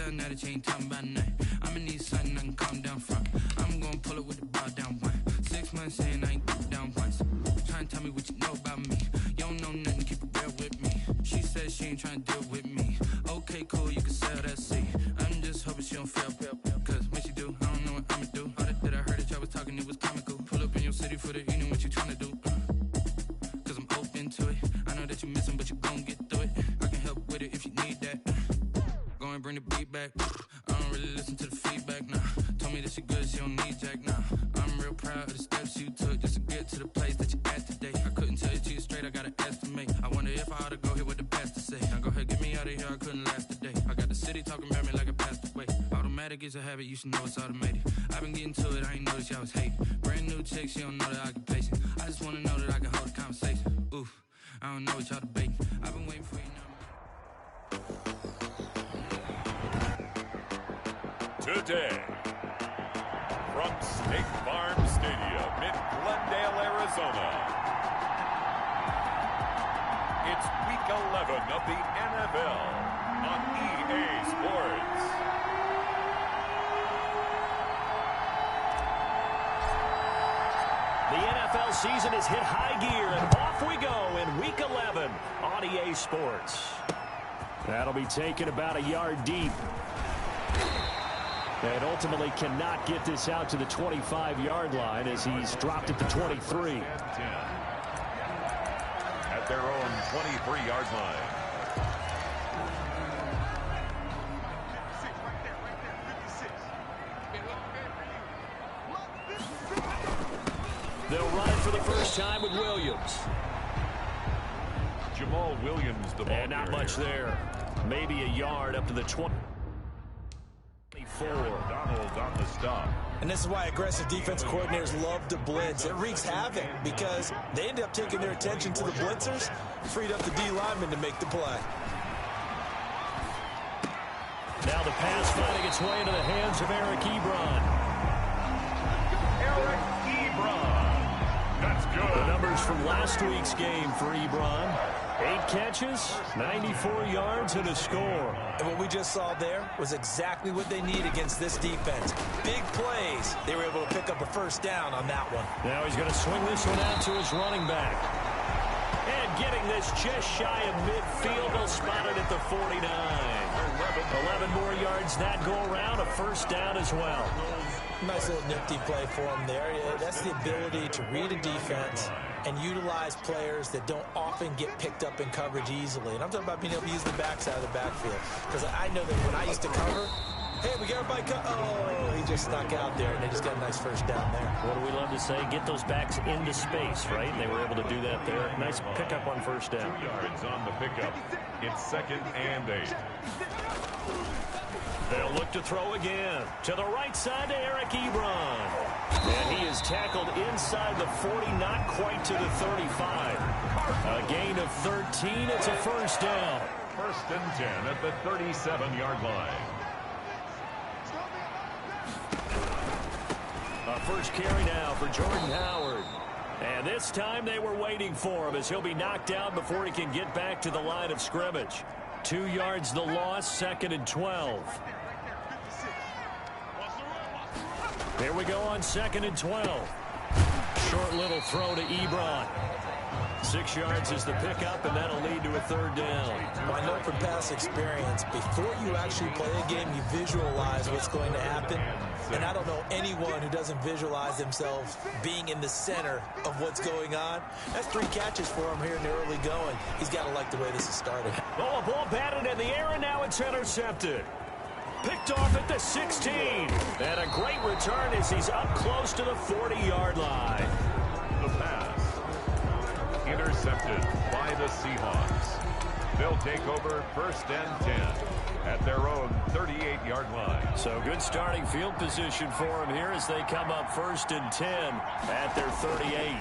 tell now that you ain't talking about nothing. I'ma need something I can calm down from. I'm gonna pull it with the ball down one. 6 months in, I ain't put it down once. Trying to tell me what you know about me. You don't know nothing, keep it real with me. She said she ain't trying to deal with me. Okay, cool, you can sell that seat. I'm just hoping she don't fail. Cause when she do, I don't know what I'ma do. All that I heard that y'all was talking, it was comical. Pull up in your city for the evening, what you trying to do? Cause I'm open to it. I know that you missing, but you gon' get through it. I can help with it if you need that. Go and bring the beat back. I don't really listen to the feedback, nah. Told me that she good, she don't need jack, nah. I'm real proud of the steps you took just to get to the place that you at today. I couldn't tell you to you straight, I gotta estimate. I wonder if I ought to go here with the best to say. Now go ahead, get me out of here, I couldn't last a day. I got the city talking about me like I passed away. Automatic is a habit, you should know it's automated. I've been getting to it, I ain't noticed y'all was hating. Brand new chick, she don't know the occupation. I just wanna know that I can hold a conversation. Oof, I don't know what y'all debating. I've been waiting for you now. Today, from State Farm Stadium in Glendale, Arizona, it's Week 11 of the NFL on EA Sports. The NFL season has hit high gear, and off we go in Week 11 on EA Sports. That'll be taken about a yard deep. And ultimately cannot get this out to the 25-yard line as he's dropped at the 23. At their own 23-yard line. They'll run it for the first time with Williams. Jamal Williams, the ball And not carrier. much there. Maybe a yard up to the 24. Donald on the stop. And this is why aggressive defense coordinators love to blitz. It wreaks havoc because they end up taking their attention to the blitzers, freed up the D lineman to make the play. Now the pass finding its way into the hands of Eric Ebron. Eric Ebron. That's good. The numbers from last week's game for Ebron. 8 catches, 94 yards, and a score. And what we just saw there was exactly what they need against this defense. Big plays. They were able to pick up a first down on that one. Now he's going to swing this one out to his running back. And getting this just shy of midfield, they'll spot it at the 49. 11 more yards that go around, a first down as well. Nice little nifty play for him there. Yeah, that's the ability to read a defense and utilize players that don't often get picked up in coverage easily. And I'm talking about being able to use the backside of the backfield. Because I know that when I used to cover, hey, we got everybody oh, he just snuck out there, and they just got a nice first down there. What do we love to say? Get those backs into space, right? And they were able to do that there. Nice pickup on first down. 2 yards on the pickup. It's 2nd and 8. They'll look to throw again. To the right side to Eric Ebron. And he is tackled inside the 40, not quite to the 35. A gain of 13. It's a first down. 1st and 10 at the 37-yard line. A first carry now for Jordan Howard. And this time they were waiting for him as he'll be knocked down before he can get back to the line of scrimmage. 2 yards the loss, 2nd and 12. Here we go on 2nd and 12. Short little throw to Ebron. 6 yards is the pickup, and that'll lead to a third down. Well, I know from past experience, before you actually play a game, you visualize what's going to happen. And I don't know anyone who doesn't visualize themselves being in the center of what's going on. That's 3 catches for him here in the early going. He's got to like the way this is started. Oh, a ball batted in the air, and now it's intercepted. Picked off at the 16. And a great return as he's up close to the 40-yard line. The pass. Intercepted by the Seahawks. They'll take over 1st and 10 at their own 38-yard line. So good starting field position for him here as they come up 1st and 10 at their 38.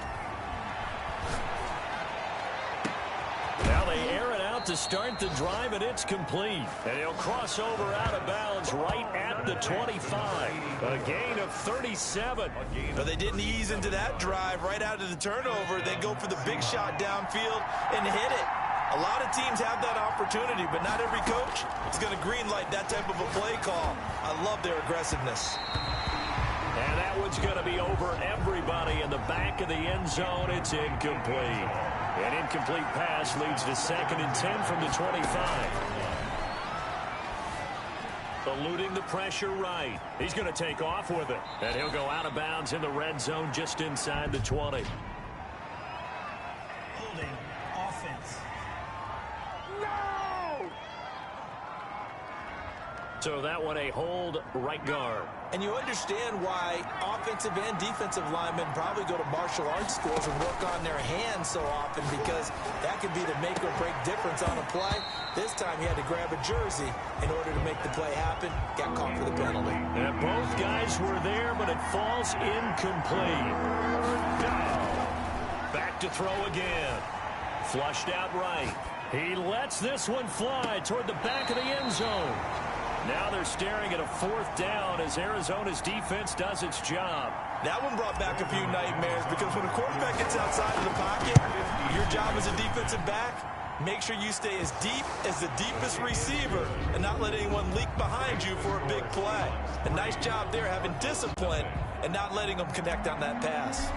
Now they air it out to start the drive, and it's complete. And he'll cross over out of bounds right at the 25. A gain of 37. But they didn't ease into that drive right out of the turnover. They go for the big shot downfield and hit it. A lot of teams have that opportunity, but not every coach is going to green light that type of a play love their aggressiveness. And that one's going to be over everybody in the back of the end zone. It's incomplete. An incomplete pass leads to 2nd and 10 from the 25. Eluding the pressure right. He's going to take off with it. And he'll go out of bounds in the red zone just inside the 20. Holding offense. No! So that one a hold right guard. And you understand why offensive and defensive linemen probably go to martial arts schools and work on their hands so often, because that could be the make or break difference on a play. This time he had to grab a jersey in order to make the play happen. Got caught for the penalty. And both guys were there, but it falls incomplete. Back to throw again. Flushed out right. He lets this one fly toward the back of the end zone. Now they're staring at a 4th down as Arizona's defense does its job. That one brought back a few nightmares, because when a quarterback gets outside of the pocket, your job as a defensive back, make sure you stay as deep as the deepest receiver and not let anyone leak behind you for a big play. A nice job there, having discipline and not letting them connect on that pass.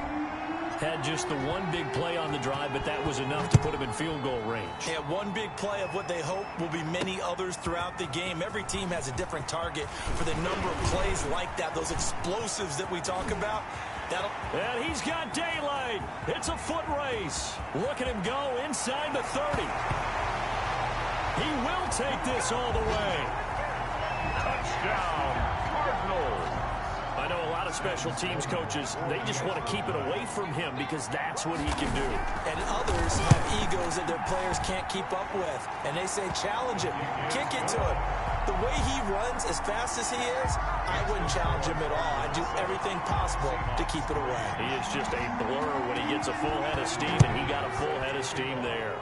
Had just the one big play on the drive, but that was enough to put him in field goal range. Yeah, one big play of what they hope will be many others throughout the game. Every team has a different target for the number of plays like that, those explosives that we talk about. And he's got daylight. It's a foot race. Look at him go inside the 30. He will take this all the way. Touchdown, Cardinals. I know a lot of special teams coaches, they just want to keep it away from him because that's what he can do. And others have egos that their players can't keep up with. And they say, challenge him, kick it to him. The way he runs as fast as he is, I wouldn't challenge him at all. I'd do everything possible to keep it away. He is just a blur when he gets a full head of steam, and he got a full head of steam there.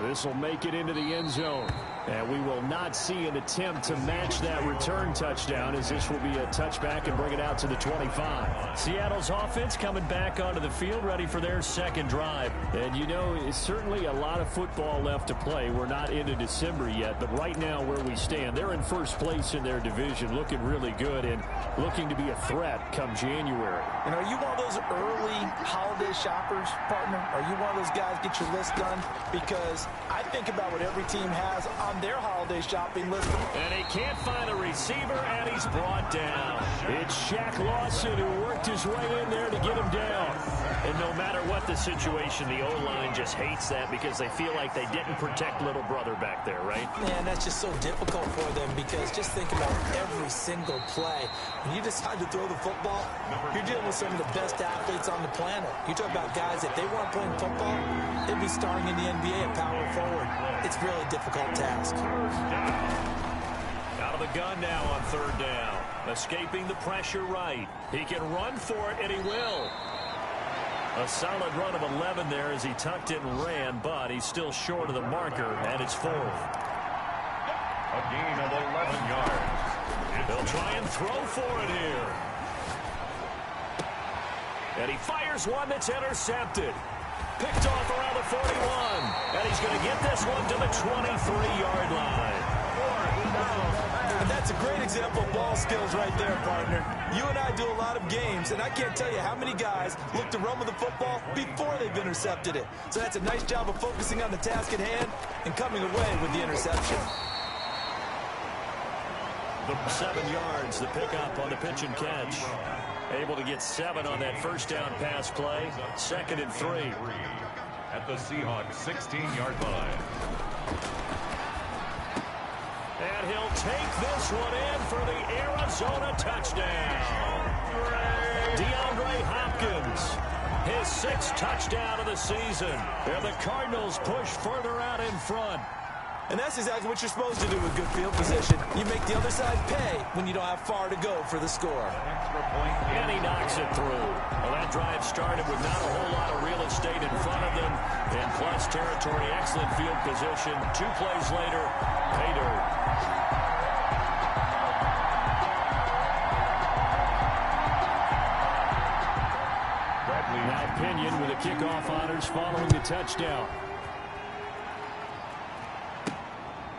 This will make it into the end zone. And we will not see an attempt to match that return touchdown, as this will be a touchback and bring it out to the 25. Seattle's offense coming back onto the field, ready for their 2nd drive. And you know, it's certainly a lot of football left to play. We're not into December yet, but right now where we stand, they're in first place in their division, looking really good and looking to be a threat come January. And are you one of those early holiday shoppers, partner? Are you one of those guys get your list done? Because I think about what every team has on their holiday shopping list. And he can't find a receiver, and he's brought down. It's Shaq Lawson who worked his way in there to get him down. And no matter what the situation, the O-line just hates that because they feel like they didn't protect little brother back there, right? Man, that's just so difficult for them, because just think about every single play. When you decide to throw the football, you're dealing with some of the best athletes on the planet. You talk about guys, if they weren't playing football, they'd be starring in the NBA at power forward. It's really a difficult task. Out of the gun now on 3rd down. Escaping the pressure right. He can run for it, and he will. A solid run of 11 there as he tucked it and ran, but he's still short of the marker, and it's 4th. A gain of 11 yards. They'll try and throw for it here. And he fires one that's intercepted. Picked off around the 41. And he's going to get this one to the 23-yard line. And that's a great example of ball skills right there, partner. You and I do a lot of games, and I can't tell you how many guys look to run with the football before they've intercepted it. So that's a nice job of focusing on the task at hand and coming away with the interception. 7 yards, the pickup on the pitch and catch. Able to get 7 on that first down pass play. 2nd and 3. At the Seahawks 16-yard line. And he'll take this one in for the Arizona touchdown. DeAndre Hopkins, his 6th touchdown of the season. And the Cardinals push further out in front. And that's exactly what you're supposed to do with good field position. You make the other side pay when you don't have far to go for the score. And he knocks it through. Well, that drive started with not a whole lot of real estate in front of them. And plus territory, excellent field position. 2 plays later, pay dirt. Now Pinion with the kickoff honors following the touchdown.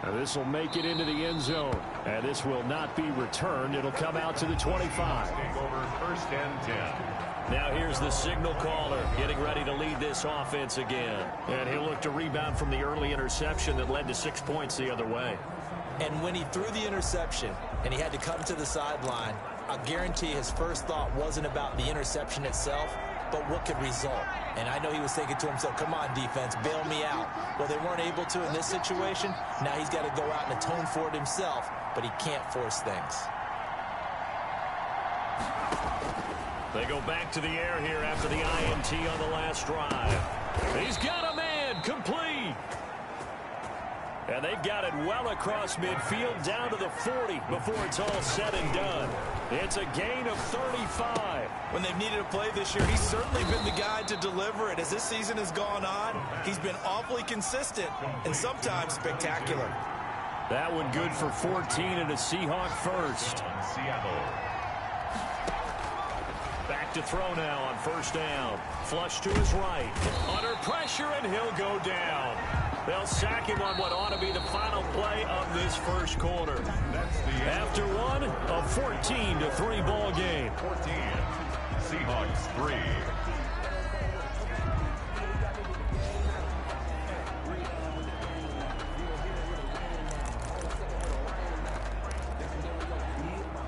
Now this This will make it into the end zone. And this will not be returned. It'll come out to the 25. Take over first and 10. Now here's the signal caller getting ready to lead this offense again. And he'll look to rebound from the early interception that led to 6 points the other way. And when he threw the interception and he had to come to the sideline, I guarantee his first thought wasn't about the interception itself, but what could result. And I know he was thinking to himself, come on, defense, bail me out. Well, they weren't able to in this situation. Now he's got to go out and atone for it himself, but he can't force things. They go back to the air here after the INT on the last drive. He's got a man, complete. And they've got it well across midfield down to the 40 before it's all said and done. It's a gain of 35. When they've needed a play this year, he's certainly been the guy to deliver it. As this season has gone on, he's been awfully consistent and sometimes spectacular. That one good for 14 and a Seahawk first. Seattle. Back to throw now on first down. Flush to his right. Under pressure, and he'll go down. They'll sack him on what ought to be the final play of this first quarter. After one, a 14-3 ball game. 14. Seahawks 3.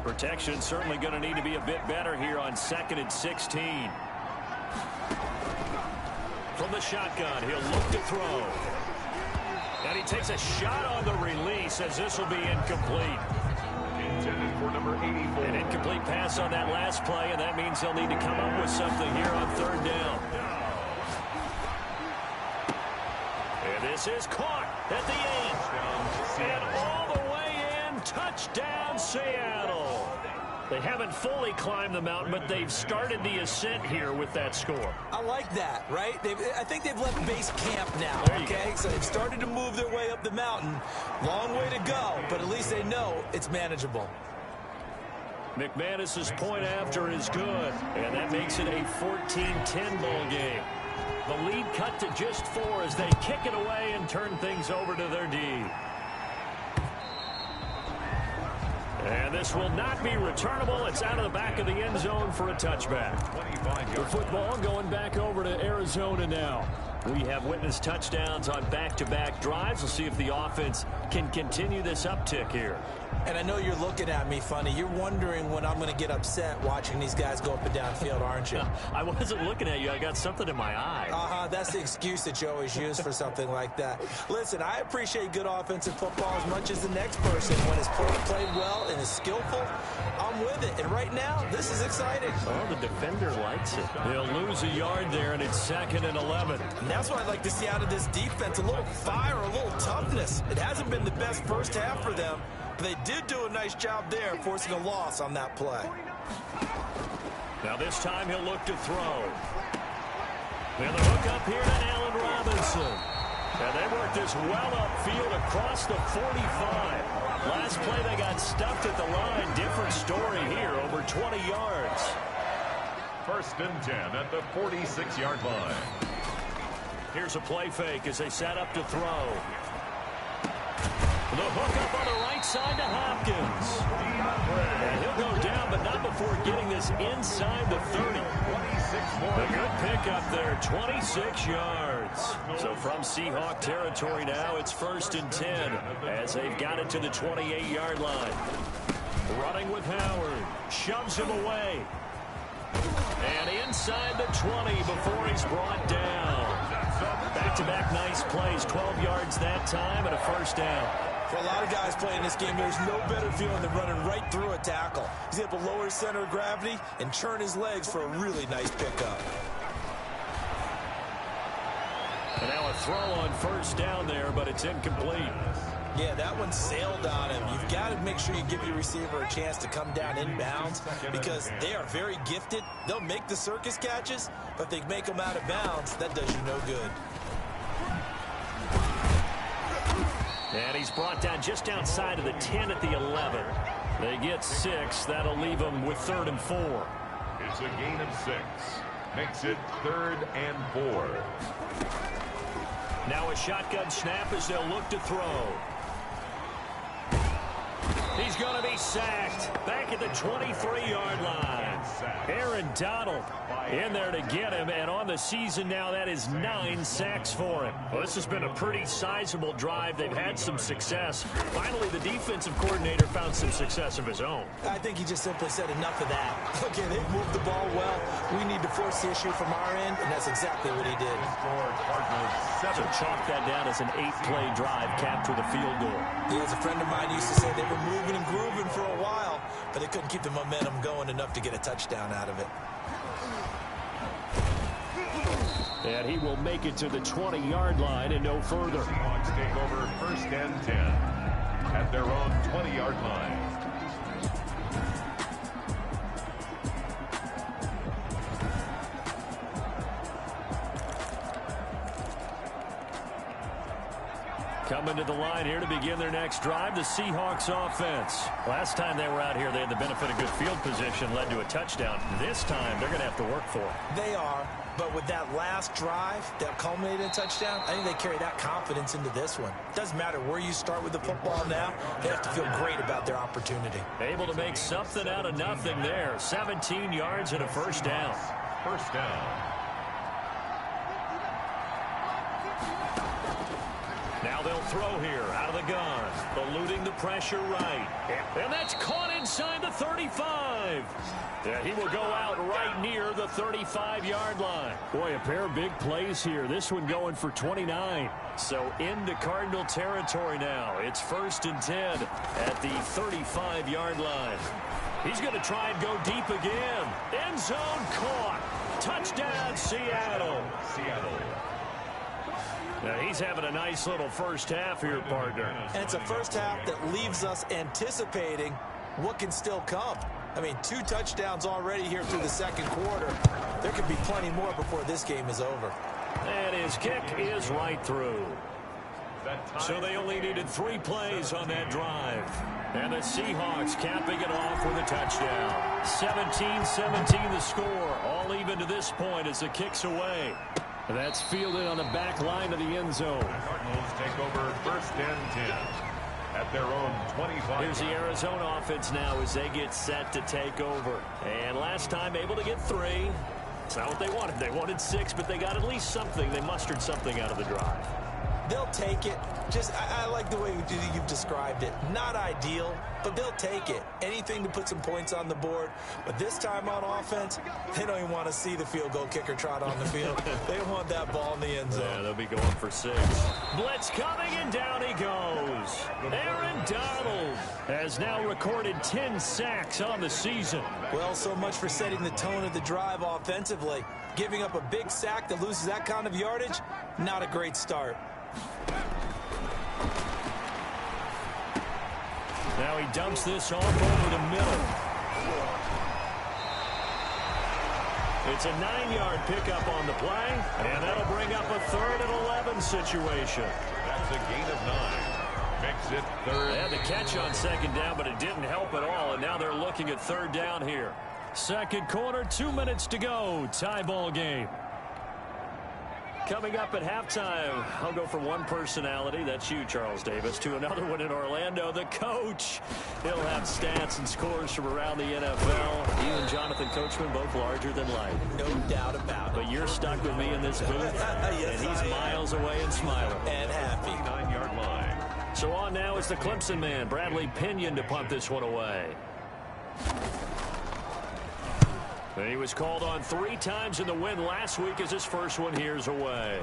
Protection certainly going to need to be a bit better here on 2nd and 16. From the shotgun, he'll look to throw. And he takes a shot on the release as this will be incomplete. Intended for number 84. An incomplete pass on that last play, and that means they'll need to come up with something here on third down. And this is caught at the 8. And all the way in, touchdown Seattle. They haven't fully climbed the mountain, but they've started the ascent here with that score. I like that, right? I think they've left base camp now, okay? So they've started to move their way up the mountain. Long way to go, but at least they know it's manageable. McManus's point after is good, and that makes it a 14-10 ball game. The lead cut to just 4 as they kick it away and turn things over to their D. And this will not be returnable. It's out of the back of the end zone for a touchback. The football going back over to Arizona now. We have witnessed touchdowns on back-to-back drives. We'll see if the offense can continue this uptick here. And I know you're looking at me funny. You're wondering when I'm going to get upset watching these guys go up and down field, aren't you? I wasn't looking at you. I got something in my eye. That's the excuse that you always use for something like that. Listen, I appreciate good offensive football as much as the next person. When it's played well and is skillful, I'm with it. And right now, this is exciting. Oh, the defender likes it. They'll lose a yard there, and it's 2nd and 11. And that's what I'd like to see out of this defense, a little fire, a little toughness. It hasn't been the best first half for them. They did do a nice job there, forcing a loss on that play. Now this time he'll look to throw. And the hook up here to Allen Robinson. And they worked this well upfield across the 45. Last play they got stuffed at the line. Different story here, over 20 yards. 1st and 10 at the 46-yard line. Here's a play fake as they set up to throw. The hook up on the right side to Hopkins. And he'll go down, but not before getting this inside the 30. A good pickup there, 26 yards. So from Seahawk territory now, it's 1st and 10 as they've got it to the 28-yard line. Running with Howard, shoves him away. And inside the 20 before he's brought down. Back-to-back nice plays, 12 yards that time and a 1st down. For a lot of guys playing this game, there's no better feeling than running right through a tackle. He's able to lower his center of gravity and churn his legs for a really nice pickup. And now a throw on 1st down there, but it's incomplete. Yeah, that one sailed on him. You've got to make sure you give your receiver a chance to come down inbounds because they are very gifted. They'll make the circus catches, but if they make them out of bounds, that does you no good. And he's brought down just outside of the 10 at the 11. They get 6. That'll leave them with 3rd and 4. It's a gain of 6. Makes it 3rd and 4. Now a shotgun snap as they'll look to throw. He's going to be sacked back at the 23-yard line. Aaron Donald in there to get him, and on the season now, that is 9 sacks for him. Well, this has been a pretty sizable drive. They've had some success. Finally, the defensive coordinator found some success of his own. I think he just simply said enough of that. Okay, they've moved the ball well. We need to force the issue from our end, and that's exactly what he did. So chalk that down as an 8-play drive capped with a field goal. Yeah, as a friend of mine used to say, they were moving and grooving for a while, but they couldn't keep the momentum going enough to get a touchdown out of it. And he will make it to the 20-yard line and no further. Seahawks take over 1st and 10 at their own 20-yard line. Coming to the line here to begin their next drive, the Seahawks offense. Last time they were out here, they had the benefit of good field position, led to a touchdown. This time, they're going to have to work for it. They are, but with that last drive that culminated in a touchdown, I think they carry that confidence into this one. Doesn't matter where you start with the football now, they have to feel great about their opportunity. Able to make something out of nothing there. 17 yards and a first down. First down. Now they'll throw here out of the gun. Eluding the pressure right. And that's caught inside the 35. Yeah, he will go out right near the 35-yard line. Boy, a pair of big plays here. This one going for 29. So into Cardinal territory now. It's 1st and 10 at the 35-yard line. He's going to try and go deep again. End zone caught. Touchdown, Seattle. Now he's having a nice little first half here, partner. And it's a first half that leaves us anticipating what can still come. I mean, 2 touchdowns already here through the second quarter. There could be plenty more before this game is over. And his kick is right through. So they only needed 3 plays on that drive. And the Seahawks capping it off with a touchdown. 17-17 the score. All even to this point as the kick's away. And that's fielded on the back line of the end zone. The Cardinals take over 1st and 10 at their own 25. Here's the Arizona offense now as they get set to take over. And last time able to get 3. It's not what they wanted. They wanted 6, but they got at least something. They mustered something out of the drive. They'll take it. Just, I like the way you've described it. Not ideal, but they'll take it. Anything to put some points on the board. But this time on offense, they don't even want to see the field goal kicker trot on the field. They want that ball in the end zone. Yeah, they'll be going for 6. Blitz coming, and down he goes. Aaron Donald has now recorded 10 sacks on the season. Well, so much for setting the tone of the drive offensively. Giving up a big sack that loses that kind of yardage, not a great start. Now he dumps this off over the middle. It's a 9-yard pickup on the play, and that'll bring up a 3rd and 11 situation. That's a gain of 9. Makes it 3rd. They had the catch on 2nd down, but it didn't help at all, and now they're looking at 3rd down here. Second quarter, 2 minutes to go. Tie ball game. Coming up at halftime, I'll go from one personality, that's you, Charles Davis, to another one in Orlando, the coach. He'll have stats and scores from around the NFL. You and Jonathan Coachman, both larger than life. No doubt about it. But you're stuck with me in this booth, yes, and he's miles away and smiling. And happy. 9-yard line. So on now is the Clemson man, Bradley Pinion, to punt this one away. He was called on 3 times in the win last week as his first one here's away.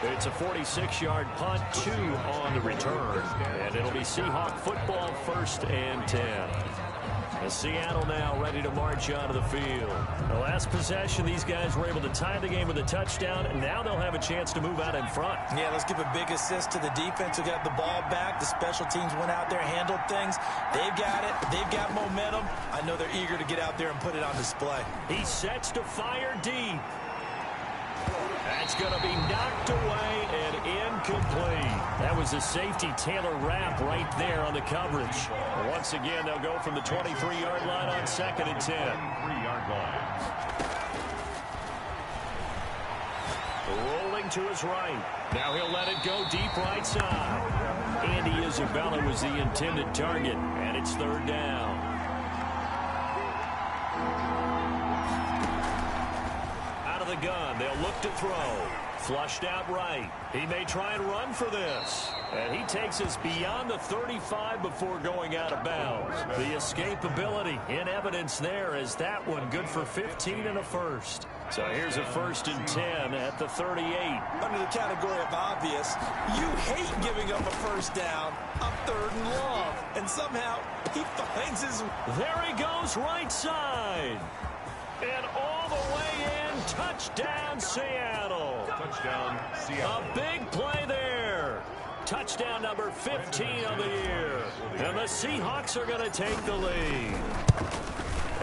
It's a 46-yard punt, 2 on the return. And it'll be Seahawk football, 1st and 10. As Seattle now ready to march onto the field. The last possession, these guys were able to tie the game with a touchdown, and now they'll have a chance to move out in front. Yeah, let's give a big assist to the defense who got the ball back. The special teams went out there, handled things. They've got it. They've got momentum. I know they're eager to get out there and put it on display. He sets to fire deep. That's going to be knocked away and incomplete. That was a safety Taylor Rapp right there on the coverage. Once again, they'll go from the 23-yard line on 2nd and 10. 3-yard line. Rolling to his right. Now he'll let it go deep right side. Andy Isabella was the intended target, and it's third down. Out of the gun, they'll look to throw. Flushed out right. He may try and run for this. And he takes us beyond the 35 before going out of bounds. The escapability in evidence there as that one good for 15 and a first. So here's a 1st and 10 at the 38. Under the category of obvious, you hate giving up a first down on 3rd and long. And somehow he finds his... There he goes right side. And all the way in, touchdown Seattle. Touchdown Seattle. A big play there. Touchdown number 15 on the year. And the Seahawks are going to take the lead.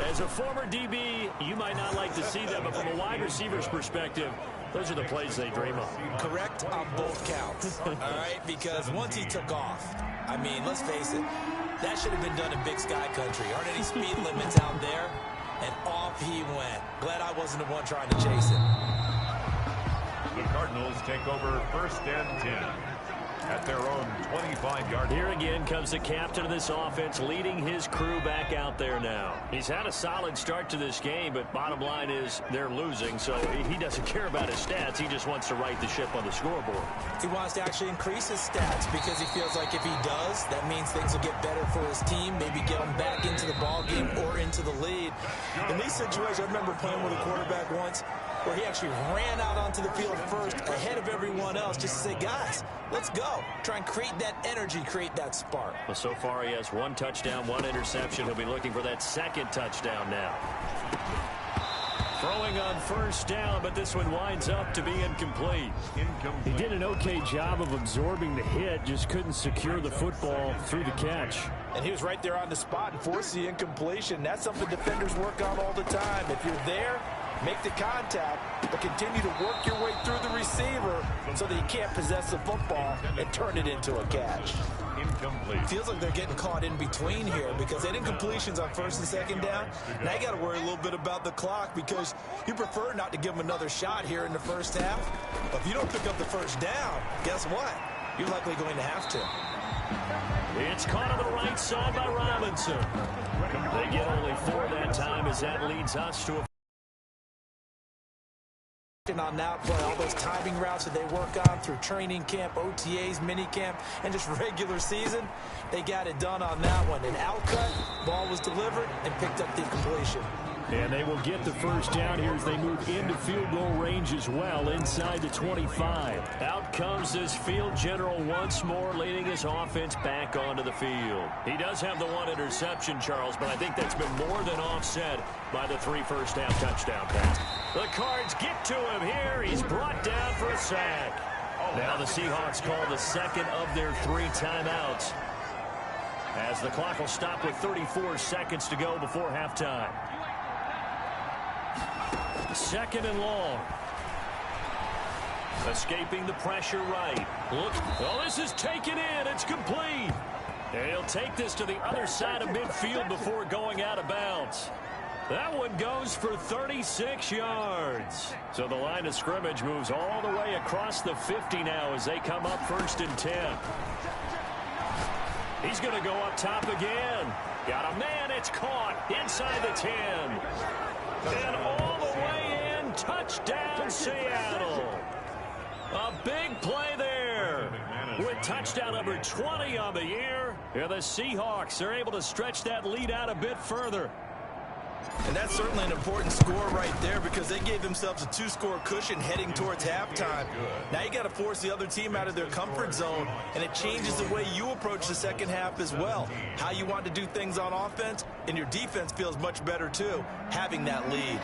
As a former DB, you might not like to see that, but from a wide receiver's perspective, those are the plays they dream of. Correct on both counts. All right, because once he took off, I mean, let's face it, that should have been done in Big Sky Country. Aren't any speed limits out there? And off he went. Glad I wasn't the one trying to chase him. The Cardinals take over 1st and 10 at their own 25-yard line. Here again comes the captain of this offense leading his crew back out there now. He's had a solid start to this game, but bottom line is they're losing, so he doesn't care about his stats. He just wants to right the ship on the scoreboard. He wants to actually increase his stats because he feels like if he does, that means things will get better for his team, maybe get them back into the ball game or into the lead. In these situations, I remember playing with a quarterback once where he actually ran out onto the field first ahead of everyone else just to say, guys, let's go. Try and create that energy, create that spark. Well, so far he has 1 touchdown, 1 interception. He'll be looking for that 2nd touchdown now. Throwing on 1st down, but this one winds up to be incomplete. He did an okay job of absorbing the hit, just couldn't secure the football through the catch. And he was right there on the spot and forced the incompletion. That's something defenders work on all the time. If you're there, make the contact, but continue to work your way through the receiver so that he can't possess the football and turn it into a catch. Incomplete. Feels like they're getting caught in between here because they had incompletions on 1st and 2nd down. Now you got to worry a little bit about the clock because you prefer not to give them another shot here in the first half. But if you don't pick up the 1st down, guess what? You're likely going to have to. It's caught on the right side by Robinson. They get only 4 that time as that leads us to a on that play, all those timing routes that they work on through training camp, OTAs, mini camp, and just regular season, they got it done on that one. An out cut, ball was delivered, and picked up the completion. And they will get the 1st down here as they move into field goal range as well, inside the 25. Out comes this field general once more, leading his offense back onto the field. He does have the 1 interception, Charles, but I think that's been more than offset by the 3 first-half touchdown pass. The Cards get to him here. He's brought down for a sack. Now the Seahawks call the 2nd of their 3 timeouts, as the clock will stop with 34 seconds to go before halftime. 2nd and long. Escaping the pressure right. Look. Oh, this is taken in. It's complete. And he'll take this to the other side of midfield before going out of bounds. That one goes for 36 yards. So the line of scrimmage moves all the way across the 50 now as they come up 1st and 10. He's going to go up top again. Got a man. It's caught inside the 10. And all the way in. Touchdown, Seattle. A big play there. With touchdown number 20 on the year. And the Seahawks are able to stretch that lead out a bit further. And that's certainly an important score right there because they gave themselves a 2-score cushion heading towards halftime. Now you got to force the other team out of their comfort zone, and it changes the way you approach the second half as well. How you want to do things on offense, and your defense feels much better too, having that lead.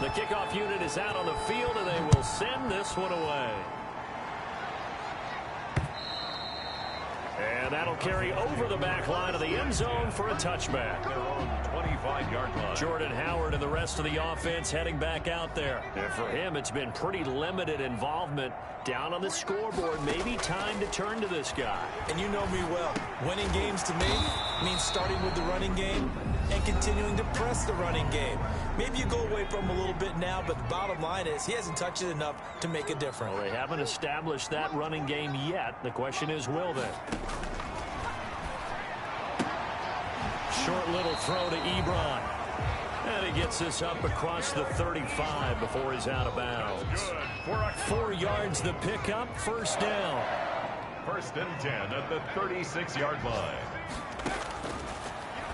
The kickoff unit is out on the field, and they will send this one away. And that'll carry over the back line of the end zone for a touchback. Their own 25-yard line. Jordan Howard and the rest of the offense heading back out there. And for him, it's been pretty limited involvement down on the scoreboard. Maybe time to turn to this guy. And you know me well. Winning games to me means starting with the running game and continuing to press the running game. Maybe you go away from him a little bit now, but the bottom line is he hasn't touched it enough to make a difference. Well, they haven't established that running game yet. The question is, will they? Short little throw to Ebron. And he gets this up across the 35 before he's out of bounds. 4 yards the pickup, first down. First and 10 at the 36-yard line.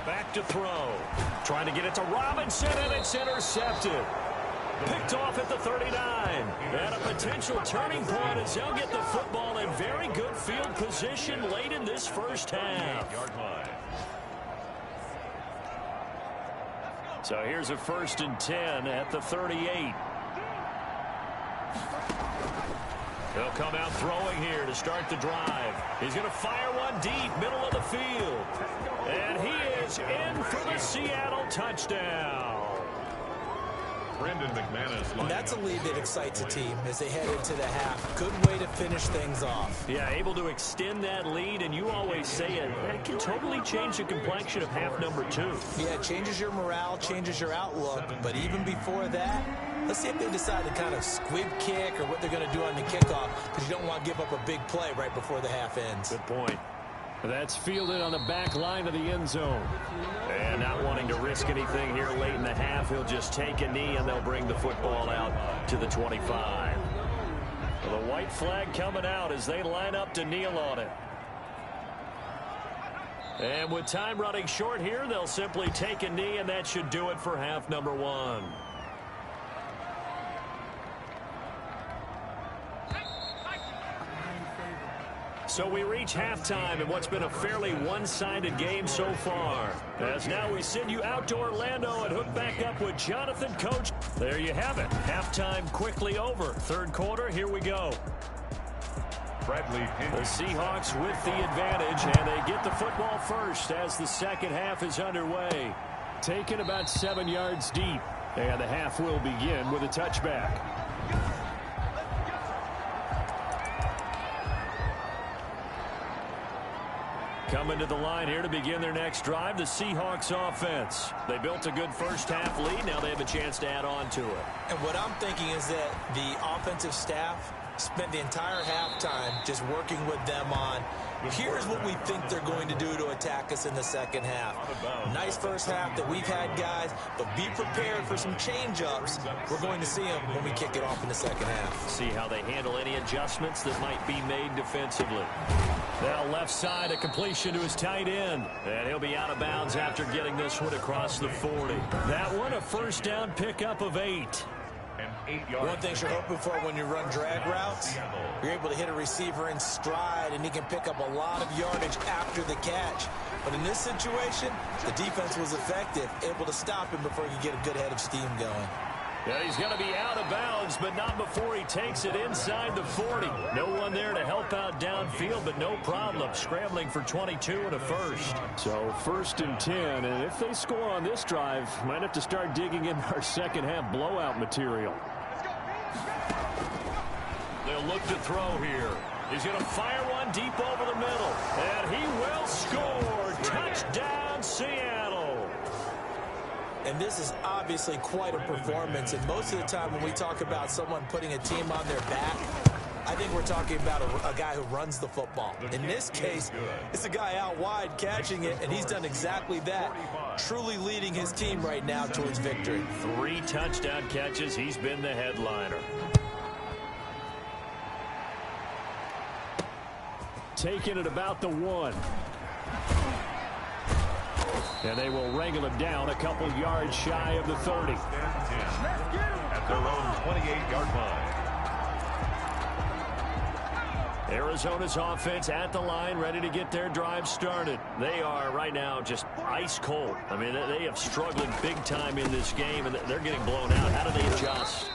Back to throw. Trying to get it to Robinson, and it's intercepted. Picked off at the 39. And a potential turning point as they'll get the football in very good field position late in this first half. So here's a first and 10 at the 38. They'll come out throwing here to start the drive. He's going to fire one deep, middle of the field. And he is in for the Seattle touchdown. Brendan McManus. And that's a lead that excites a team as they head into the half. Good way to finish things off. Yeah, able to extend that lead, and you always say it can totally change the complexion of half number 2. Yeah, it changes your morale, changes your outlook, but even before that, let's see if they decide to kind of squib kick or what they're going to do on the kickoff, because you don't want to give up a big play right before the half ends. Good point. That's fielded on the back line of the end zone. And not wanting to risk anything here late in the half, he'll just take a knee, and they'll bring the football out to the 25. Well, the white flag coming out as they line up to kneel on it. And with time running short here, they'll simply take a knee, and that should do it for half number 1. So we reach halftime in what's been a fairly one-sided game so far. As now we send you out to Orlando and hook back up with Jonathan Coach. There you have it. Halftime quickly over. Third quarter, here we go. The Seahawks with the advantage, and they get the football first as the second half is underway. Taken about 7 yards deep, and the half will begin with a touchback. Coming to the line here to begin their next drive, the Seahawks offense. They built a good first half lead. Now they have a chance to add on to it. And what I'm thinking is that the offensive staff spent the entire halftime just working with them on, here's what we think they're going to do to attack us in the second half. Nice first half that we've had, guys, but be prepared for some change-ups. We're going to see them when we kick it off in the second half. See how they handle any adjustments that might be made defensively. Now left side, a completion to his tight end. And he'll be out of bounds after getting this one across the 40. That one, a first down pickup of 8. One thing you're hoping for when you run drag routes, you're able to hit a receiver in stride, and he can pick up a lot of yardage after the catch. But in this situation, the defense was effective, able to stop him before he could get a good head of steam going. Yeah, he's going to be out of bounds, but not before he takes it inside the 40. No one there to help out downfield, but no problem. Scrambling for 22 and a first. So first and 10, and if they score on this drive, might have to start digging in our second half blowout material. They'll look to throw here. He's going to fire one deep over the middle, and he will score. Touchdown, Seattle. And this is obviously quite a performance, and most of the time when we talk about someone putting a team on their back, I think we're talking about a guy who runs the football. In this case, it's a guy out wide catching it, and he's done exactly that, truly leading his team right now towards victory. 3 touchdown catches. He's been the headliner. Taking it about the 1. And they will wrangle him down a couple yards shy of the 30. At their own 28-yard line. Arizona's offense at the line, ready to get their drive started. They are right now just ice cold. I mean, they have struggled big time in this game, and they're getting blown out. How do they adjust?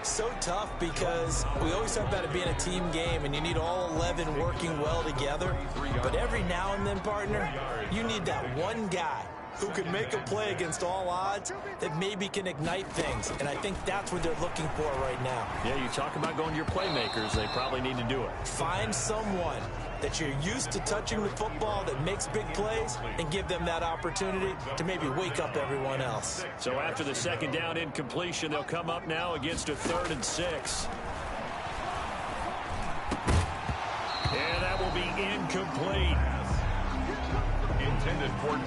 So tough because we always talk about it being a team game and you need all 11 working well together. But every now and then, partner, you need that one guy who can make a play against all odds that maybe can ignite things. And I think that's what they're looking for right now. Yeah, you talk about going to your playmakers. They probably need to do it. Find someone that you're used to touching the football that makes big plays and give them that opportunity to maybe wake up everyone else. So after the second down incompletion, they'll come up now against a 3rd and 6. And that will be incomplete.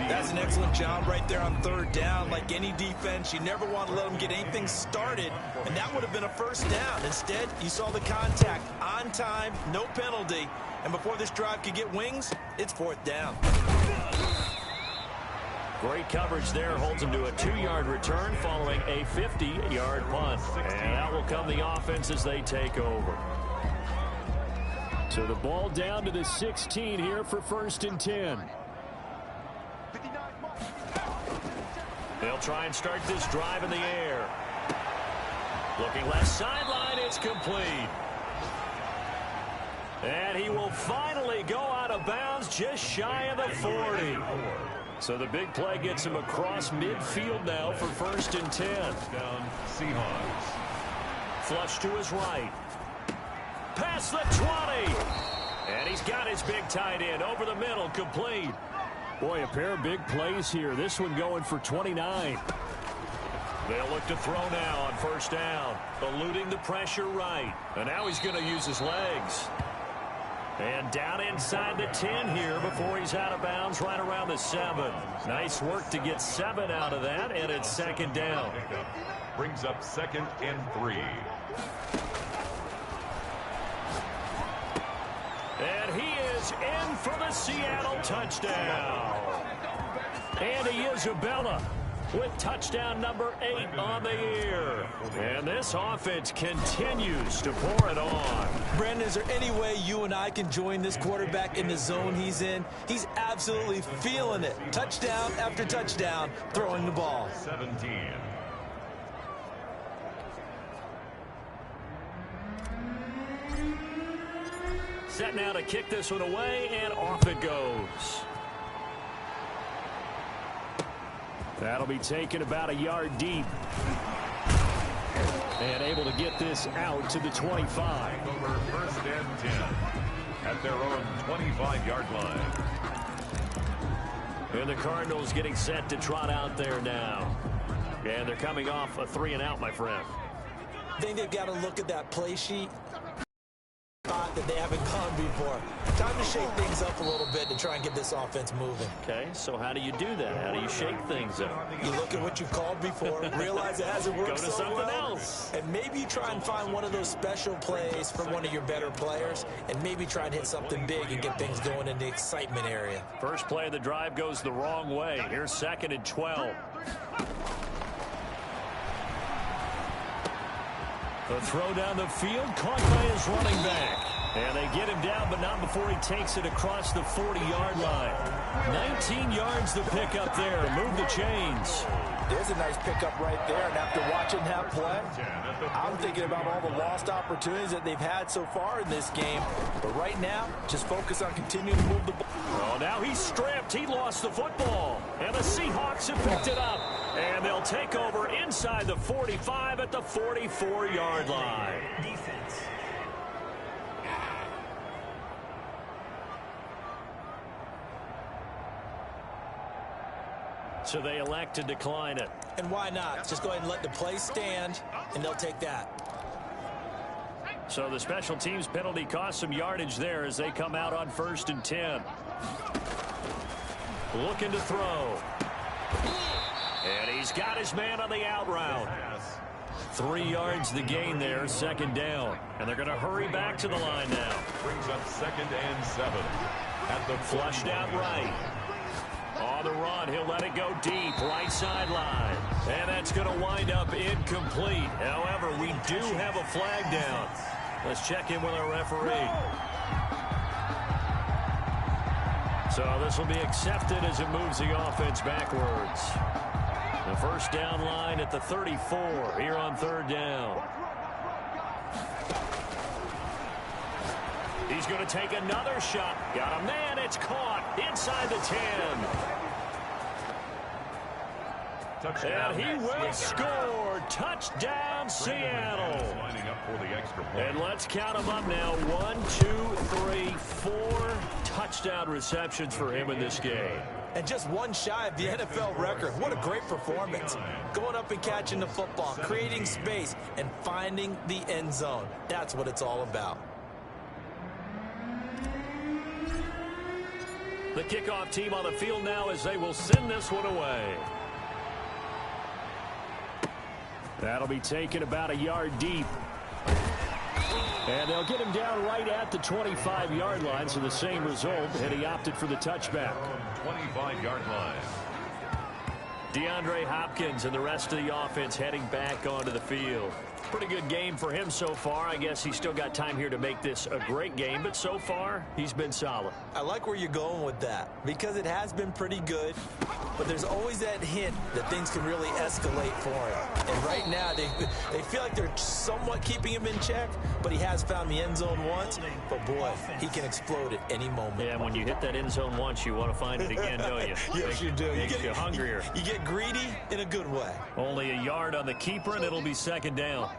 That's an excellent job right there on 3rd down. Like any defense, you never want to let them get anything started, and that would have been a 1st down. Instead, you saw the contact on time, no penalty, and before this drive could get wings, it's 4th down. Great coverage there, holds him to a 2-yard return following a 50-yard punt. And that will come the offense as they take over. So the ball down to the 16 here for 1st and 10. They'll try and start this drive in the air. Looking left sideline, it's complete. And he will finally go out of bounds just shy of the 40. So the big play gets him across midfield now for 1st and 10. Down Seahawks. Flush to his right. Past the 20. And he's got his big tight end over the middle, complete. Boy, a pair of big plays here. This one going for 29. They'll look to throw now on 1st down. Eluding the pressure right. And now he's going to use his legs. And down inside the 10 here before he's out of bounds right around the 7. Nice work to get 7 out of that, and it's 2nd down. Brings up 2nd and 3. And he is in for the Seattle touchdown. Andy Isabella with touchdown number 8 on the year. And this offense continues to pour it on. Brandon, is there any way you and I can join this quarterback in the zone he's in? He's absolutely feeling it. Touchdown after touchdown, throwing the ball. 17. Set now to kick this one away, and off it goes. That'll be taken about a yard deep. And able to get this out to the 25. Over 1st and 10 at their own 25-yard line. And the Cardinals getting set to trot out there now. And they're coming off a 3-and-out, my friend. I think they've got to look at that play sheet that they haven't gone before. Time to shake things up a little bit to try and get this offense moving. Okay, so how do you do that? How do you shake things up? You look at what you've called before, realize it hasn't worked so so well, else. And maybe you try and find one of those special plays from one of your better players, and maybe try and hit something big and get things going in the excitement area. First play of the drive goes the wrong way. Here's 2nd and 12. The throw down the field, caught by his running back. And they get him down, but not before he takes it across the 40-yard line. 19 yards to pick up there. Move the chains. There's a nice pickup right there, and after watching that play, I'm thinking about all the lost opportunities that they've had so far in this game. But right now, just focus on continuing to move the ball. Oh, now he's stripped. He lost the football. And the Seahawks have picked it up. And they'll take over inside the 45 at the 44-yard line. Defense. So they elect to decline it. And why not? Just go ahead and let the play stand, and they'll take that. So the special teams penalty cost some yardage there as they come out on 1st and 10. Looking to throw. And he's got his man on the out route. 3 yards the gain there, 2nd down. And they're going to hurry back to the line now. Brings up 2nd and 7 at the flushed out right. On the run, he'll let it go deep, right sideline. And that's going to wind up incomplete. However, we do have a flag down. Let's check in with our referee. So this will be accepted as it moves the offense backwards. The 1st down line at the 34 here on 3rd down. he's going to take another shot. Got a man. It's caught inside the 10. Touchdown. And he will score. Touchdown, Seattle. Lining up for the extra point. And let's count them up now. 1, 2, 3, 4 touchdown receptions for him in this game. And just one shy of the NFL record. What a great performance. Going up and catching the football, creating space, and finding the end zone. That's what it's all about. The kickoff team on the field now as they will send this one away. That'll be taken about a yard deep. And they'll get him down right at the 25-yard line, so the same result, and he opted for the touchback. 25-yard line. DeAndre Hopkins and the rest of the offense heading back onto the field. Pretty good game for him so far. I guess he's still got time here to make this a great game, but so far, he's been solid. I like where you're going with that because it has been pretty good, but there's always that hint that things can really escalate for him. And right now, they feel like they're somewhat keeping him in check, but he has found the end zone once. But, boy, he can explode at any moment. Yeah, when you hit that end zone once, you want to find it again, don't you? Yes, you do. Makes you hungrier. You get greedy in a good way. Only a yard on the keeper, and it'll be second down.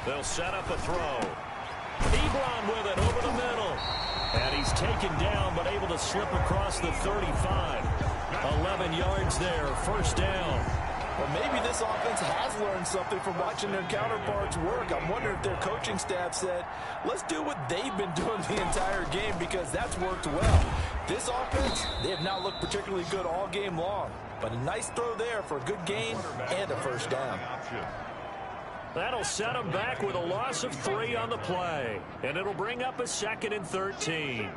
They'll set up a throw. Ebron with it over the middle. And he's taken down, but able to slip across the 35. 11 yards there, first down. Well, maybe this offense has learned something from watching their counterparts work. I'm wondering if their coaching staff said, let's do what they've been doing the entire game because that's worked well. This offense, they have not looked particularly good all game long. But a nice throw there for a good gain and a first down. That'll set them back with a loss of 3 on the play. And it'll bring up a 2nd and 13.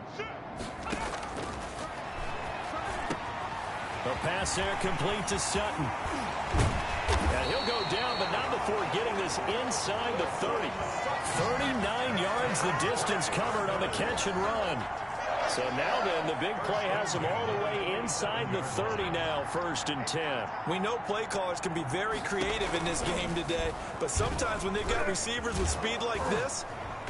The pass there complete to Sutton. And he'll go down, but not before getting this inside the 30. 39 yards the distance covered on the catch and run. So now then, the big play has him all the way inside the 30 now, 1st and 10. We know play callers can be very creative in this game today, but sometimes when they've got receivers with speed like this,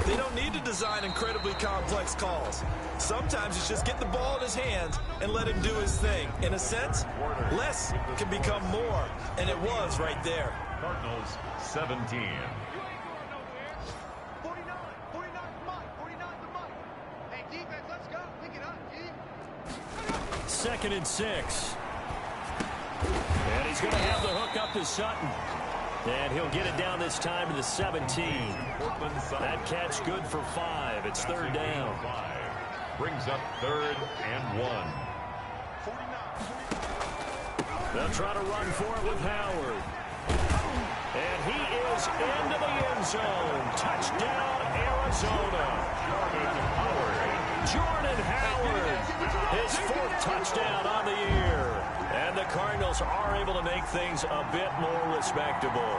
they don't need to design incredibly complex calls. Sometimes it's just get the ball in his hands and let him do his thing. In a sense, less can become more, and it was right there. Cardinals 17. 2nd and 6. And he's going to have the hook up to Sutton. And he'll get it down this time to the 17. That catch good for 5. It's 3rd down. Brings up 3rd and 1. They'll try to run for it with Howard. And he is into the end zone. Touchdown, Arizona. Jordan Howard, his 4th touchdown on the year. And the Cardinals are able to make things a bit more respectable.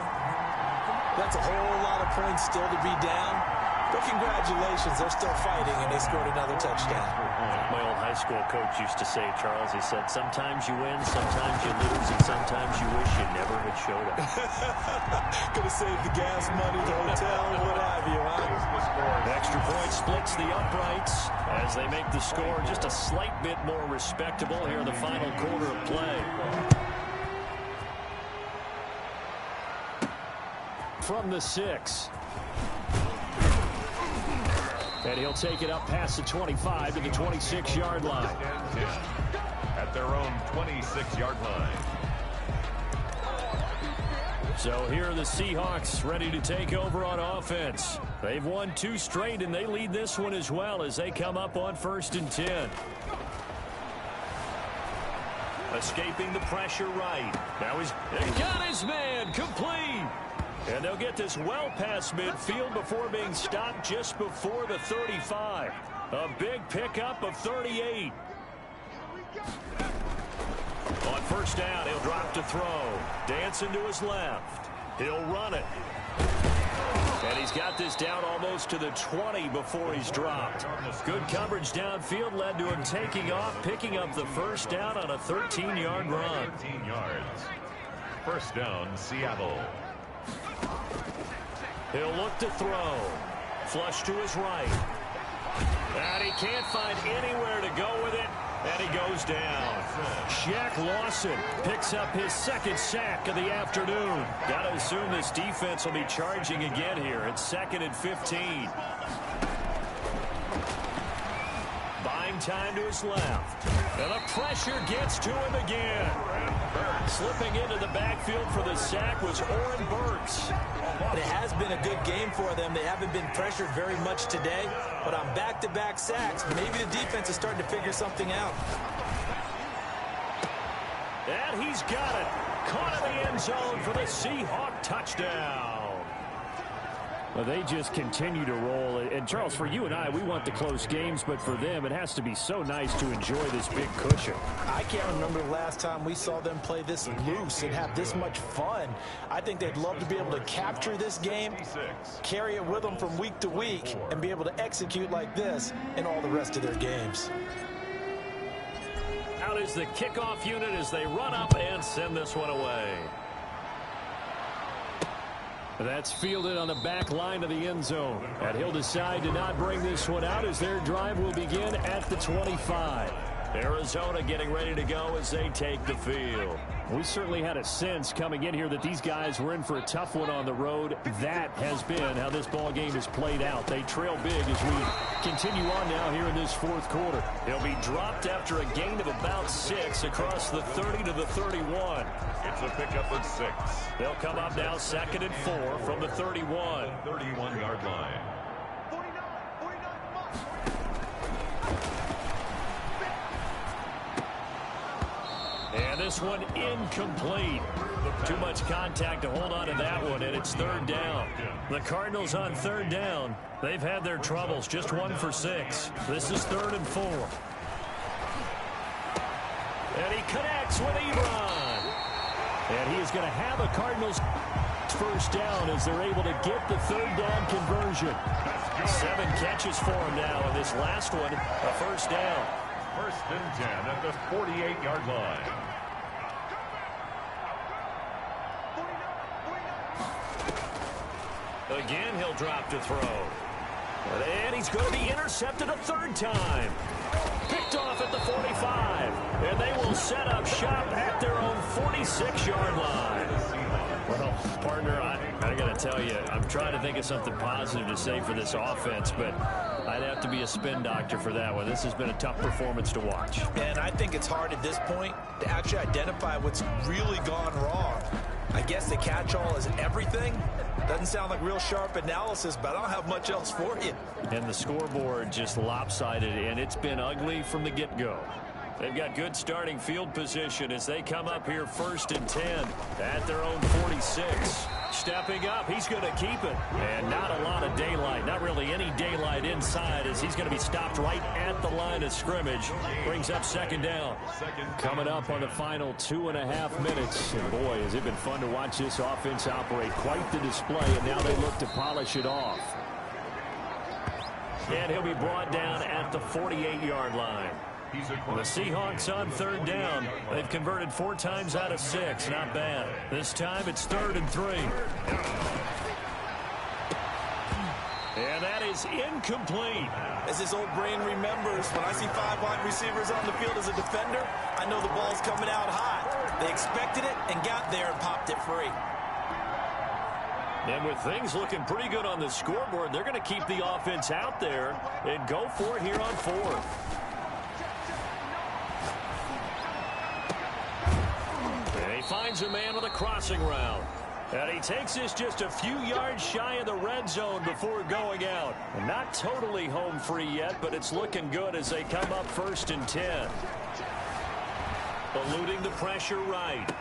That's a whole lot of points still to be down. But congratulations, they're still fighting, and they scored another touchdown. My old high school coach used to say, Charles, he said, sometimes you win, sometimes you lose, and sometimes you wish you never had showed up. Could have saved the gas money, the hotel, what have you, huh? Extra point splits the uprights as they make the score just a slight bit more respectable here in the final quarter of play. From the 6. And he'll take it up past the 25 to the 26-yard line. At their own 26-yard line. So here are the Seahawks ready to take over on offense. They've won 2 straight, and they lead this one as well as they come up on 1st and 10. Escaping the pressure right. Now he's got his man complete. And they'll get this well past midfield before being stopped just before the 35. A big pickup of 38. On 1st down, he'll drop to throw. Dancing to his left. He'll run it. And he's got this down almost to the 20 before he's dropped. Good coverage downfield led to him taking off, picking up the 1st down on a 13-yard run. 13 yards. 1st down, Seattle. He'll look to throw. Flush to his right. And he can't find anywhere to go with it. And he goes down. Shaq Lawson picks up his second sack of the afternoon. Got to assume this defense will be charging again here. It's 2nd and 15. Buying time to his left. And the pressure gets to him again. Slipping into the backfield for the sack was Oren Burks. It has been a good game for them. They haven't been pressured very much today, but on back-to-back sacks, maybe the defense is starting to figure something out. And he's got it. Caught in the end zone for the Seahawk touchdown. Well, they just continue to roll. And, Charles, for you and I, we want the close games, but for them, it has to be so nice to enjoy this big cushion. I can't remember the last time we saw them play this loose and have this much fun. I think they'd love to be able to capture this game, carry it with them from week to week, and be able to execute like this in all the rest of their games. Out is the kickoff unit as they run up and send this one away. That's fielded on the back line of the end zone. And he'll decide to not bring this one out as their drive will begin at the 25. Arizona getting ready to go as they take the field. We certainly had a sense coming in here that these guys were in for a tough one on the road. That has been how this ball game has played out. They trail big as we continue on now here in this fourth quarter. He'll be dropped after a gain of about 6 across the 30 to the 31. It's a pickup of 6. They'll come up now 2nd and 4 from the 31. 31-yard line. And this one incomplete. Too much contact to hold on to that one, and it's 3rd down. The Cardinals on 3rd down. They've had their troubles, just 1 for 6. This is 3rd and 4. And he connects with Ebron. And he is going to have a Cardinals first down as they're able to get the 3rd down conversion. 7 catches for him now, and this last one, a first down. 1st and 10 at the 48-yard line. Again, he'll drop to throw. And he's going to be intercepted a 3rd time. Picked off at the 45. And they will set up shop at their own 46-yard line. Well, partner, I got to tell you, I'm trying to think of something positive to say for this offense, but I'd have to be a spin doctor for that one. This has been a tough performance to watch. And I think it's hard at this point to actually identify what's really gone wrong. I guess the catch-all is everything. Doesn't sound like real sharp analysis, but I don't have much else for you. And the scoreboard just lopsided, and it's been ugly from the get-go. They've got good starting field position as they come up here 1st and 10 at their own 46. Stepping up, he's going to keep it. And not a lot of daylight, not really any daylight inside as he's going to be stopped right at the line of scrimmage. Brings up 2nd down. Coming up on the final 2.5 minutes. And boy, has it been fun to watch this offense operate. Quite the display, and now they look to polish it off. And he'll be brought down at the 48-yard line. The Seahawks on 3rd down. They've converted 4 times out of 6. Not bad. This time it's 3rd and 3. And that is incomplete. As his old brain remembers, when I see 5 wide receivers on the field as a defender, I know the ball's coming out hot. They expected it and got there and popped it free. And with things looking pretty good on the scoreboard, they're going to keep the offense out there and go for it here on 4th. Finds a man with a crossing route. And he takes this just a few yards shy of the red zone before going out. Not totally home free yet, but it's looking good as they come up 1st and 10. Eluding the pressure right.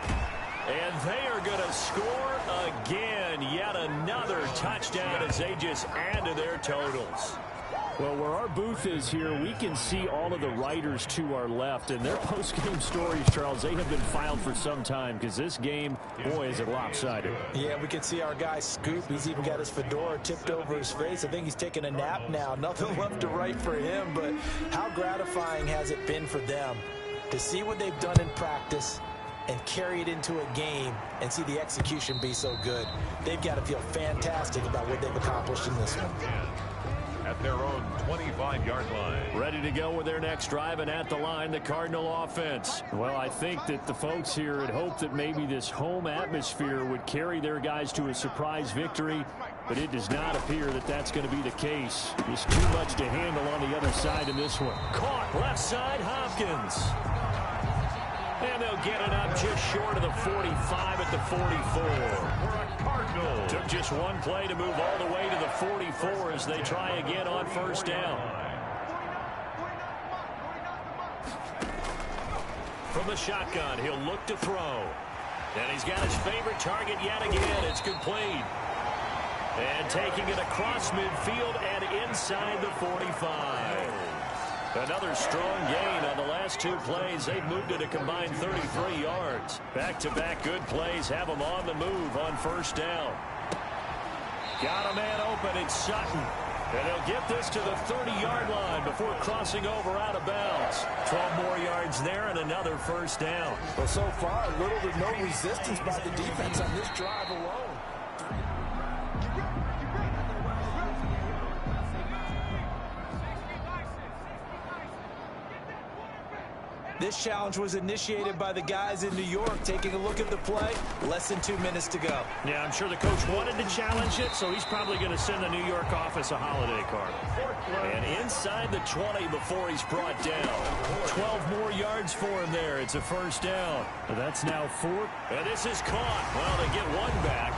And they are going to score again. Yet another touchdown as they just add to their totals. Well, where our booth is here, we can see all of the writers to our left. And their post-game stories, Charles, they have been filed for some time because this game, boy, is it lopsided. Yeah, we can see our guy Scoop. He's even got his fedora tipped over his face. I think he's taking a nap now. Nothing left to write for him, but how gratifying has it been for them to see what they've done in practice and carry it into a game and see the execution be so good. They've got to feel fantastic about what they've accomplished in this one. at their own 25-yard line. Ready to go with their next drive, and at the line, the Cardinal offense. Well, I think that the folks here had hoped that maybe this home atmosphere would carry their guys to a surprise victory, but it does not appear that that's going to be the case. Just too much to handle on the other side in this one. Caught left side, Hopkins. And they'll get it up just short of the 45 at the 44. Took just one play to move all the way to the 44 as they try again on first down. From the shotgun, he'll look to throw. And he's got his favorite target yet again. It's complete. And taking it across midfield and inside the 45. Another strong gain on the last two plays. They've moved it a combined 33 yards. Back-to-back good plays have them on the move on first down. Got a man open. It's Sutton. And they'll get this to the 30-yard line before crossing over out of bounds. 12 more yards there and another first down. Well, so far, little to no resistance by the defense on this drive alone. This challenge was initiated by the guys in New York. Taking a look at the play, less than 2 minutes to go. Yeah, I'm sure the coach wanted to challenge it, so he's probably going to send the New York office a holiday card. And inside the 20 before he's brought down. 12 more yards for him there. It's a first down. That's now 4. And this is caught. Well, they get one back.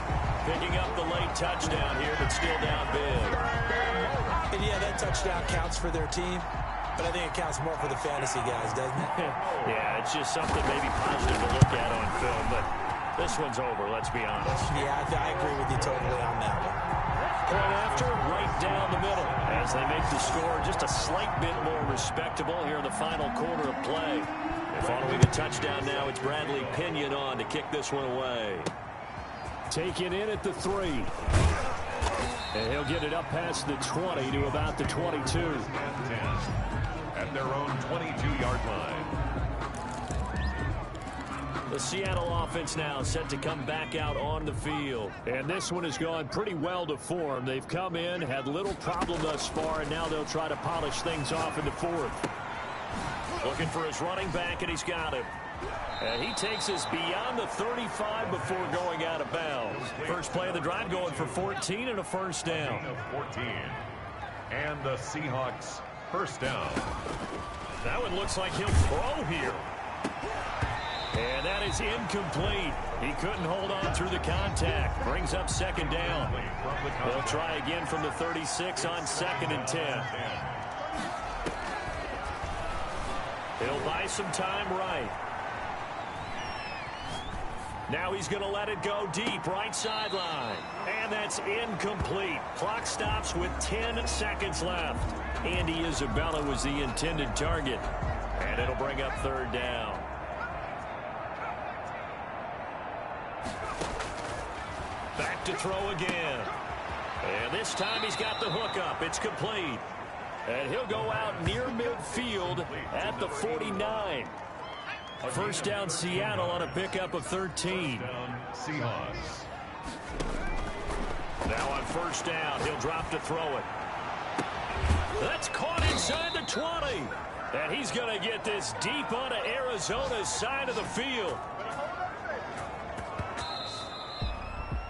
Picking up the late touchdown here, but still down big. And yeah, that touchdown counts for their team. But I think it counts more for the fantasy guys, doesn't it? Yeah, it's just something maybe positive to look at on film, but this one's over, let's be honest. Yeah, I agree with you totally on that one. Point after, right down the middle. As they make the score just a slight bit more respectable here in the final quarter of play. And following the touchdown now, it's Bradley Pinion on to kick this one away. Taken in at the 3. And he'll get it up past the 20 to about the 22. At their own 22-yard line. The Seattle offense now set to come back out on the field. And this one has gone pretty well to form. They've come in, had little problem thus far, and now they'll try to polish things off in the fourth. Looking for his running back, and he's got him. And he takes us beyond the 35 before going out of bounds. First play of the drive going for 14 and a first down. 14. And the Seahawks first down. That one looks like he'll throw here. And that is incomplete. He couldn't hold on through the contact. Brings up second down. They'll try again from the 36 on 2nd and 10. He'll buy some time right. Now he's going to let it go deep, right sideline. And that's incomplete. Clock stops with 10 seconds left. Andy Isabella was the intended target. And it'll bring up third down. Back to throw again. And this time he's got the hook up. It's complete. And he'll go out near midfield at the 49. First down Seattle on a pickup of 13. Seahawks. Now on first down, he'll drop to throw it. That's caught inside the 20. And he's going to get this deep onto Arizona's side of the field.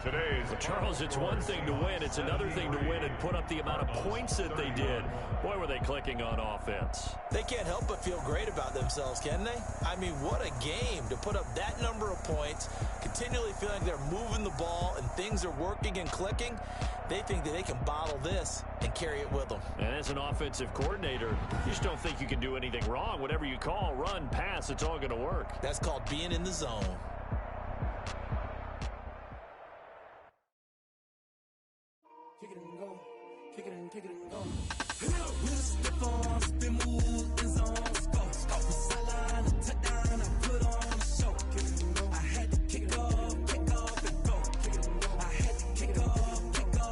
Today's Charles, it's one thing to win. It's another thing to win and put up the amount of points that they did. Boy, were they clicking on offense. They can't help but feel great about themselves, can they? I mean, what a game to put up that number of points, continually feeling they're moving the ball and things are working and clicking. They think that they can bottle this and carry it with them. And as an offensive coordinator, you just don't think you can do anything wrong. Whatever you call, run, pass, it's all going to work. That's called being in the zone. Kick it and go. Kick it and go. With the farm, spin move in zone. Go. Sideline, a touchdown, I put on a show. Kick it and go. I had to kick off and go. Kick it and go. I had to kick off and go.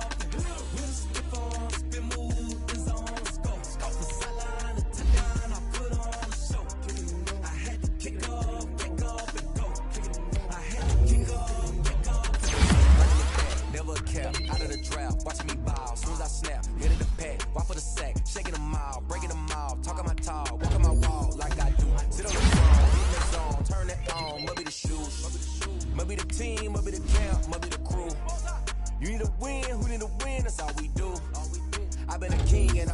With the farm, spin move in zone. Go. Sideline, a touchdown, I put on a show. Kick it and go. I had to kick off and go. Kick it and go. I had to kick off and go. Never kept out of the draft. Watch me ball. Soon as I snap, hit it the pack. Why for the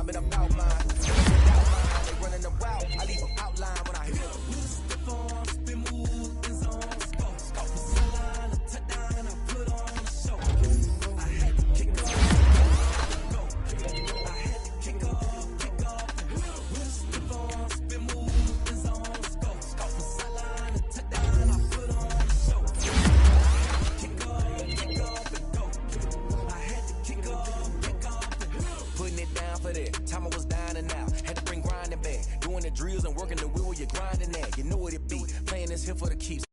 I've been about mine. They running the route, I leave them outline when I hit it. Step on, spin move, in zone, scope. From sideline to touchdown, I put on a show. I had to kick off, go. I had to kick off. Step on, spin move, in zone, scope. From sideline to touchdown, I put on a show. Kick off, and go. I had to kick off, putting it down for that. Time I was down and out, had to bring grinding back. Doing the drills and working the wheel where you're grinding at. You know what it be, playing this here for the keeps.